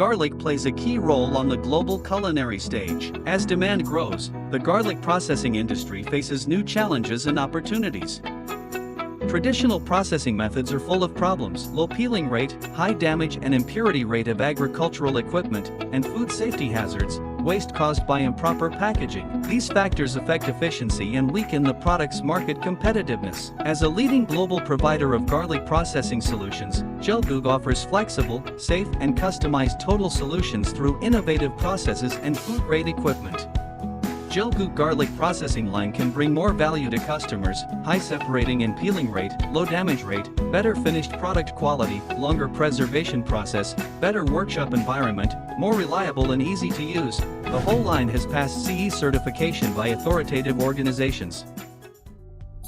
Garlic plays a key role on the global culinary stage. As demand grows, the garlic processing industry faces new challenges and opportunities. Traditional processing methods are full of problems: low peeling rate, high damage and impurity rate of agricultural equipment, and food safety hazards, waste caused by improper packaging. These factors affect efficiency and weaken the product's market competitiveness. As a leading global provider of garlic processing solutions, GELGOOG offers flexible, safe, and customized total solutions through innovative processes and food-grade equipment. GELGOOG garlic processing line can bring more value to customers: high separating and peeling rate, low damage rate, better finished product quality, longer preservation process, better workshop environment, more reliable and easy to use. The whole line has passed CE certification by authoritative organizations.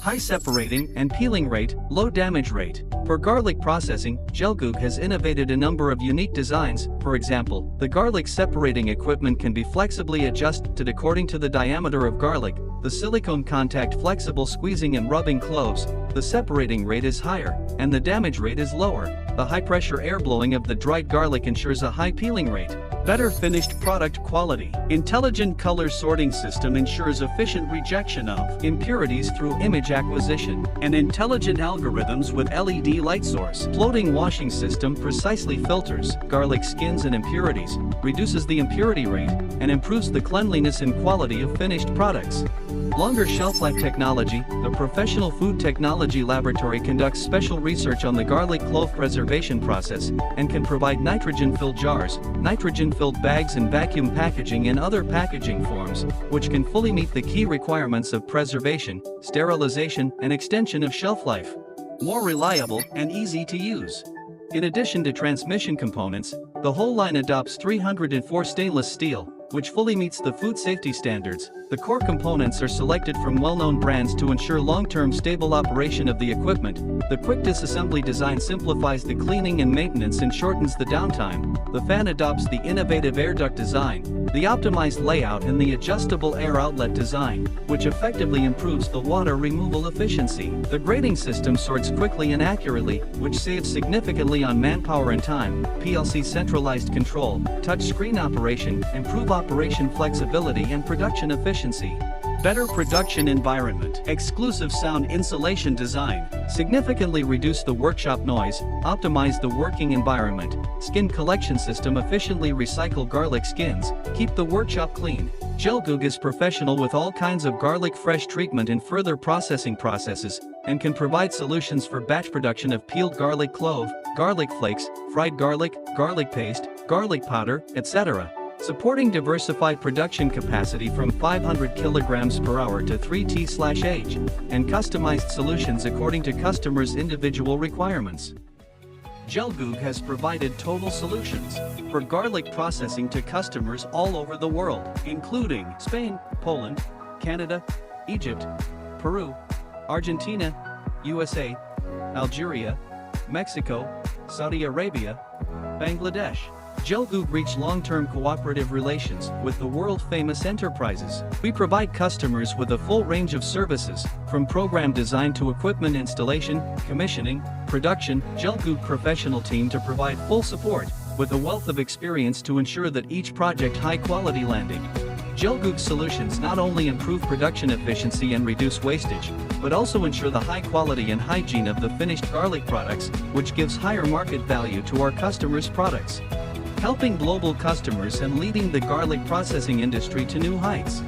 High separating and peeling rate, low damage rate. For garlic processing, GELGOOG has innovated a number of unique designs. For example, the garlic separating equipment can be flexibly adjusted according to the diameter of garlic. The silicone contact flexible squeezing and rubbing cloves. The separating rate is higher, and the damage rate is lower. The high-pressure air blowing of the dried garlic ensures a high peeling rate. Better finished product quality. Intelligent color sorting system ensures efficient rejection of impurities through image acquisition. And intelligent algorithms with LED light source. Floating washing system precisely filters garlic skins and impurities, reduces the impurity rate, and improves the cleanliness and quality of finished products. Longer shelf life technology. The Professional Food Technology Laboratory conducts special research on the garlic clove preservation process and can provide nitrogen-filled jars, nitrogen-filled bags and vacuum packaging and other packaging forms, which can fully meet the key requirements of preservation, sterilization, and extension of shelf life. More reliable and easy to use. In addition to transmission components, the whole line adopts 304 stainless steel, which fully meets the food safety standards. The core components are selected from well-known brands to ensure long-term stable operation of the equipment. The quick disassembly design simplifies the cleaning and maintenance and shortens the downtime. The fan adopts the innovative air duct design, the optimized layout and the adjustable air outlet design, which effectively improves the water removal efficiency. The grading system sorts quickly and accurately, which saves significantly on manpower and time. PLC centralized control, touch screen operation, improve operation flexibility and production efficiency. Better production environment. Exclusive sound insulation design. Significantly reduce the workshop noise, optimize the working environment. Skin collection system efficiently recycle garlic skins, keep the workshop clean. GELGOOG is professional with all kinds of garlic fresh treatment and further processing processes, and can provide solutions for batch production of peeled garlic clove, garlic flakes, fried garlic, garlic paste, garlic powder, etc. Supporting diversified production capacity from 500 kilograms per hour to 3T/H, and customized solutions according to customers' individual requirements. GELGOOG has provided total solutions for garlic processing to customers all over the world, including Spain, Poland, Canada, Egypt, Peru, Argentina, USA, Algeria, Mexico, Saudi Arabia, Bangladesh. GELGOOG reached long-term cooperative relations with the world-famous enterprises. We provide customers with a full range of services, from program design to equipment installation, commissioning, production. GELGOOG professional team to provide full support, with a wealth of experience to ensure that each project high-quality landing. GELGOOG solutions not only improve production efficiency and reduce wastage, but also ensure the high quality and hygiene of the finished garlic products, which gives higher market value to our customers' products. Helping global customers and leading the garlic processing industry to new heights.